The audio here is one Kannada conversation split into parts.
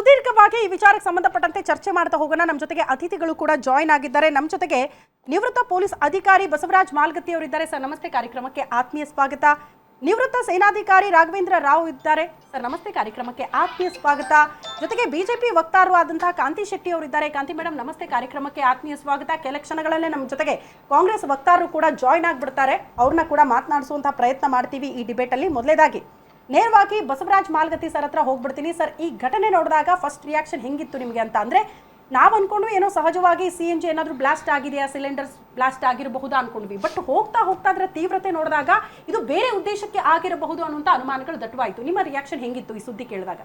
ಸುದೀರ್ಘವಾಗಿ ಈ ವಿಚಾರಕ್ಕೆ ಸಂಬಂಧಪಟ್ಟಂತೆ ಚರ್ಚೆ ಮಾಡ್ತಾ ಹೋಗೋಣ. ನಮ್ಮ ಜೊತೆಗೆ ಅತಿಥಿಗಳು ಕೂಡ ಜಾಯಿನ್ ಆಗಿದ್ದಾರೆ. ನಮ್ಮ ಜೊತೆಗೆ ನಿವೃತ್ತ ಪೊಲೀಸ್ ಅಧಿಕಾರಿ ಬಸವರಾಜ್ ಮಾಲ್ಗತ್ತಿ ಅವರಿದ್ದಾರೆ. ಸರ್ ನಮಸ್ತೆ, ಕಾರ್ಯಕ್ರಮಕ್ಕೆ ಆತ್ಮೀಯ ಸ್ವಾಗತ. ನಿವೃತ್ತ ಸೇನಾಧಿಕಾರಿ ರಾಘವೇಂದ್ರ ರಾವ್ ಇದ್ದಾರೆ. ಸರ್ ನಮಸ್ತೆ, ಕಾರ್ಯಕ್ರಮಕ್ಕೆ ಆತ್ಮೀಯ ಸ್ವಾಗತ. ಜೊತೆಗೆ ಬಿಜೆಪಿ ವಕ್ತಾರರು ಆದಂತಹ ಕಾಂತಿ ಶೆಟ್ಟಿ ಅವರಿದ್ದಾರೆ. ಕಾಂತಿ ಮೇಡಮ್ ನಮಸ್ತೆ, ಕಾರ್ಯಕ್ರಮಕ್ಕೆ ಆತ್ಮೀಯ ಸ್ವಾಗತ. ಕೆಲ ಕ್ಷಣಗಳಲ್ಲೇ ನಮ್ಮ ಜೊತೆಗೆ ಕಾಂಗ್ರೆಸ್ ವಕ್ತಾರರು ಕೂಡ ಜಾಯಿನ್ ಆಗಿಬಿಡ್ತಾರೆ. ಅವ್ರನ್ನ ಕೂಡ ಮಾತನಾಡಿಸುವಂತಹ ಪ್ರಯತ್ನ ಮಾಡ್ತೀವಿ ಈ ಡಿಬೇಟ್ ಅಲ್ಲಿ. ಮೊದಲೇದಾಗಿ ನೇರವಾಗಿ ಬಸವರಾಜ್ ಮಾಲ್ಗತ್ತಿ ಸರ್ ಹತ್ರ ಹೋಗ್ಬಿಡ್ತೀನಿ. ಸರ್, ಈ ಘಟನೆ ನೋಡಿದಾಗ ಫಸ್ಟ್ ರಿಯಾಕ್ಷನ್ ಹೆಂಗಿತ್ತು ನಿಮಗೆ ಅಂತ? ಅಂದ್ರೆ ನಾವು ಅನ್ಕೊಂಡು ಏನೋ ಸಹಜವಾಗಿ CNG ಏನಾದರೂ ಬ್ಲಾಸ್ಟ್ ಆಗಿದೆಯಾ, ಸಿಲಿಂಡರ್ಸ್ ಬ್ಲಾಸ್ಟ್ ಆಗಿರಬಹುದಾ ಅನ್ಕೊಂಡ್ವಿ. ಬಟ್ ಹೋಗ್ತಾ ಹೋಗ್ತಾ ಅದರ ತೀವ್ರತೆ ನೋಡಿದಾಗ ಇದು ಬೇರೆ ಉದ್ದೇಶಕ್ಕೆ ಆಗಿರಬಹುದು ಅನ್ನುವಂಥ ಅನುಮಾನಗಳು ದಟ್ಟವಾಯಿತು. ನಿಮ್ಮ ರಿಯಾಕ್ಷನ್ ಹೆಂಗಿತ್ತು ಈ ಸುದ್ದಿ ಕೇಳಿದಾಗ?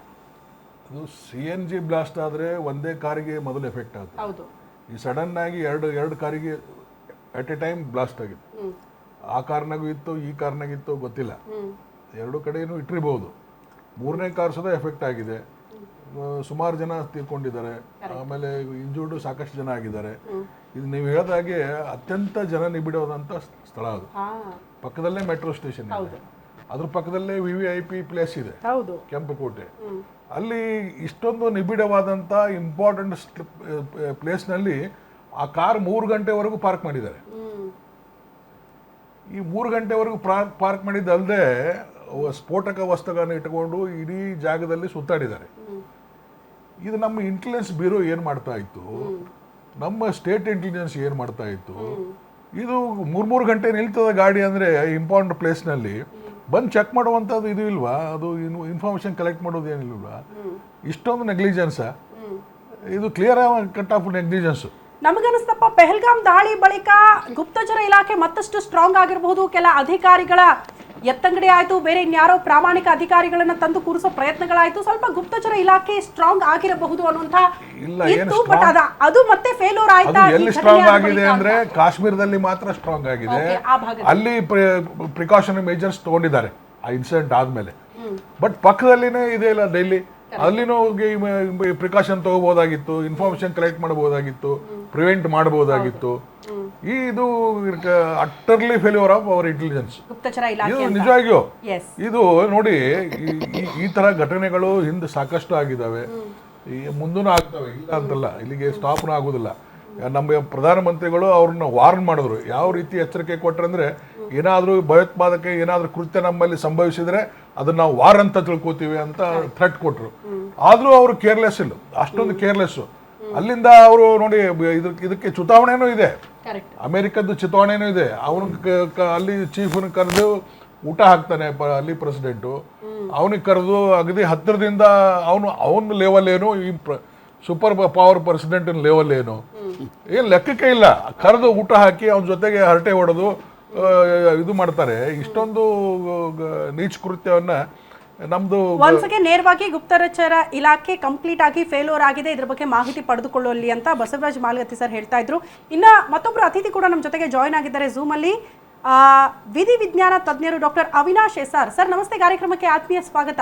ಅದು CNG ಬ್ಲಾಸ್ಟ್ ಆದರೆ ಒಂದೇ ಕಾರಿಗೆ ಮೊದಲು ಎಫೆಕ್ಟ್ ಆಗುತ್ತೆ. ಹೌದು. ಈ ಸಡನ್ ಆಗಿ ಎರಡು ಕಾರಿಗೆ ಅಟ್ ಎ ಟೈಮ್ ಬ್ಲಾಸ್ಟ್ ಆಗಿದೆ. ಆ ಕಾರ್ನಾಗೂ ಇತ್ತು, ಈ ಕಾರ್ನಾಗಿತ್ತು ಗೊತ್ತಿಲ್ಲ. ಎರಡು ಕಡೆಯೂ ಇಟ್ಟಿರ್ಬೋದು. ಮೂರನೇ ಕಾರ್ ಸದ ಎಫೆಕ್ಟ್ ಆಗಿದೆ. ಸುಮಾರು ಜನ ತೀರ್ಕೊಂಡಿದ್ದಾರೆ. ಆಮೇಲೆ ಇಂಜೂರ್ಡ್ ಸಾಕಷ್ಟು ಜನ ಆಗಿದ್ದಾರೆ. ಇದು ನೀವು ಹೇಳಿದಾಗೆ ಅತ್ಯಂತ ಜನ ನಿಬಿಡೋದಂಥ ಸ್ಥಳ ಅದು. ಪಕ್ಕದಲ್ಲೇ ಮೆಟ್ರೋ ಸ್ಟೇಷನ್ ಇದೆ, ಅದ್ರ ಪಕ್ಕದಲ್ಲೇ VVIP ಪ್ಲೇಸ್ ಇದೆ, ಕೆಂಪುಕೋಟೆ. ಅಲ್ಲಿ ಇಷ್ಟೊಂದು ನಿಬಿಡವಾದಂಥ ಇಂಪಾರ್ಟೆಂಟ್ ಪ್ಲೇಸ್ನಲ್ಲಿ ಆ ಕಾರ್ 3 ಗಂಟೆವರೆಗೂ ಪಾರ್ಕ್ ಮಾಡಿದ್ದಾರೆ. ಈ 3 ಗಂಟೆವರೆಗೂ ಪಾರ್ಕ್ ಮಾಡಿದ್ದಲ್ಲದೆ ಸ್ಫೋಟಕ ವಸ್ತುಗಳನ್ನು ಇಟ್ಕೊಂಡು ಇಡೀ ಜಾಗದಲ್ಲಿ ಸುತ್ತಾಡಿದ್ದಾರೆ. ಇದು ನಮ್ಮ ಇಂಟೆಲಿಜೆನ್ಸ್ ಬ್ಯೂರೋ ಏನು ಮಾಡ್ತಾ ಇತ್ತು, ನಮ್ಮ ಸ್ಟೇಟ್ ಇಂಟೆಲಿಜೆನ್ಸ್ ಏನು ಮಾಡ್ತಾ ಇತ್ತು? ಇದು 3 ಗಂಟೆ ನಿಲ್ತದ ಗಾಡಿ ಅಂದರೆ ಇಂಪಾರ್ಟೆಂಟ್ ಪ್ಲೇಸ್ನಲ್ಲಿ ಬಂದು ಚೆಕ್ ಮಾಡುವಂಥದ್ದು ಇದು ಇಲ್ವಾ? ಅದು ಇನ್ಫಾರ್ಮೇಷನ್ ಕಲೆಕ್ಟ್ ಮಾಡೋದು ಏನಿಲ್ವಾ? ಇಷ್ಟೊಂದು ನೆಗ್ಲಿಜೆನ್ಸಾ? ಇದು ಕ್ಲಿಯರ್ ಕಟ್ ಆಫ್ ನೆಗ್ಲಿಜೆನ್ಸು. ನಮಗನಿಸ್ತಪ್ಪ, ಪೆಹಲ್ಗಾಮ್ ದಾಳಿ ಬಳಿಕ ಗುಪ್ತಚರ ಇಲಾಖೆ ಮತ್ತಷ್ಟು ಸ್ಟ್ರಾಂಗ್ ಆಗಿರಬಹುದು. ಕೆಲ ಅಧಿಕಾರಿಗಳ ಎತ್ತಂಗಡಿ ಆಯ್ತು, ಬೇರೆ ಇನ್ಯಾರೋ ಪ್ರಾಮಾಣಿಕ ಅಧಿಕಾರಿಗಳನ್ನ ತಂದು ಕೂರಿಸೋ ಪ್ರಯತ್ನಗಳಾಯ್ತು. ಸ್ವಲ್ಪ ಗುಪ್ತಚರ ಇಲಾಖೆ ಸ್ಟ್ರಾಂಗ್ ಆಗಿರಬಹುದು ಅನ್ನುವಂತ ಇತ್ತು. ಬಟ್ ಅದು ಮತ್ತೆ ಫೇಲ್ಯೂರ್ ಆಯ್ತಾ? ಎಲ್ಲಿ ಸ್ಟ್ರಾಂಗ್ ಆಗಿದೆ ಅಂದ್ರೆ ಕಾಶ್ಮೀರದಲ್ಲಿ ಮಾತ್ರ ಸ್ಟ್ರಾಂಗ್ ಆಗಿದೆ. ಅಲ್ಲಿ ಪ್ರಿಕಾಷನರಿ ಮೆಜರ್ಸ್ ತಗೊಂಡಿದ್ದಾರೆ ಆ ಇನ್ಸಿಡೆಂಟ್ ಆದ್ಮೇಲೆ. ಬಟ್ ಪಕ್ಕದಲ್ಲಿನೇ ಇದೆ ಇಲ್ಲ ಡೆಲ್ಲಿ, ಅಲ್ಲಿನೂ ಪ್ರಿಕಾಷನ್ ತಗೋಬಹುದಾಗಿತ್ತು, ಇನ್ಫಾರ್ಮೇಶನ್ ಕಲೆಕ್ಟ್ ಮಾಡಬಹುದಾಗಿತ್ತು, ಪ್ರಿವೆಂಟ್ ಮಾಡಬಹುದಾಗಿತ್ತು. ಇದು utterly failure of our intelligence. ಇದು ನಿಜವಾಗಿಯೂ ಇದು ನೋಡಿ, ಈ ತರ ಘಟನೆಗಳು ಹಿಂದೆ ಸಾಕಷ್ಟು ಆಗಿದ್ದಾವೆ, ಮುಂದೂ ಆಗ್ತವೆ, ಇಲ್ಲ ಅಂತಲ್ಲ, ಇಲ್ಲಿಗೆ ಸ್ಟಾಪ್ನೂ ಆಗೋದಿಲ್ಲ. ನಮ್ಮ ಪ್ರಧಾನಮಂತ್ರಿಗಳು ಅವ್ರನ್ನ ವಾರ್ನ್ ಮಾಡಿದ್ರು. ಯಾವ ರೀತಿ ಎಚ್ಚರಿಕೆ ಕೊಟ್ಟರೆ ಏನಾದರೂ ಭಯೋತ್ಪಾದಕ ಏನಾದರೂ ಕೃತ್ಯ ನಮ್ಮಲ್ಲಿ ಸಂಭವಿಸಿದ್ರೆ ಅದನ್ನ ನಾವು ವಾರ್ ಅಂತ ತಿಳ್ಕೊತೀವಿ ಅಂತ ಥ್ರೆಟ್ ಕೊಟ್ಟರು. ಆದರೂ ಅವರು ಕೇರ್ಲೆಸ್ ಇಲ್ಲ, ಅಷ್ಟೊಂದು ಕೇರ್ಲೆಸ್ಸು. ಅಲ್ಲಿಂದ ಅವರು ನೋಡಿ, ಇದಕ್ಕೆ ಚುನಾವಣೆನೂ ಇದೆ, ಅಮೆರಿಕದ್ದು ಚುನಾವಣೆನೂ ಇದೆ. ಅವನು ಅಲ್ಲಿ ಚೀಫ್ನ ಕರೆದು ಊಟ ಹಾಕ್ತಾನೆ ಅಲ್ಲಿ ಪ್ರೆಸಿಡೆಂಟು. ಅವನಿಗೆ ಕರೆದು ಅಗದಿ ಹತ್ತಿರದಿಂದ ಅವನ ಲೆವೆಲ್ ಏನು, ಈ ಸೂಪರ್ ಪವರ್ ಪ್ರೆಸಿಡೆಂಟಿನ ಲೆವೆಲ್ ಏನು ಲೆಕ್ಕಕ್ಕೆ ಇಲ್ಲ. ಕರೆದು ಊಟ ಹಾಕಿ ಅವನ ಜೊತೆಗೆ ಹರಟೆ ಹೊಡೆದು ಇದು ಮಾಡ್ತಾರೆ. ಇಷ್ಟೊಂದು ನೀಚ ಕೃತ್ಯವನ್ನ ನಮ್ದು ಒಂದ್ಸಗೆ ನೇರವಾಗಿ ಗುಪ್ತಚರ ಇಲಾಖೆ ಕಂಪ್ಲೀಟ್ ಆಗಿ ಫೇಲ್ಯೂರ್ ಆಗಿದೆ, ಇದ್ರ ಬಗ್ಗೆ ಮಾಹಿತಿ ಪಡೆದುಕೊಳ್ಳಲಿ ಅಂತ ಬಸವರಾಜ್ ಮಾಲ್ಗತ್ತಿ ಸರ್ ಹೇಳ್ತಾ ಇದ್ರು. ಇನ್ನ ಮತ್ತೊಬ್ರು ಅತಿಥಿ ಕೂಡ ನಮ್ಮ ಜೊತೆಗೆ ಜಾಯಿನ್ ಆಗಿದ್ದಾರೆ ಝೂಮ್ ಅಲ್ಲಿ. ವಿಧಿ ವಿಜ್ಞಾನ ತಜ್ಞರು ಡಾಕ್ಟರ್ ಅವಿನಾಶ್ SR. ಸರ್ ನಮಸ್ತೆ, ಕಾರ್ಯಕ್ರಮಕ್ಕೆ ಆತ್ಮೀಯ ಸ್ವಾಗತ.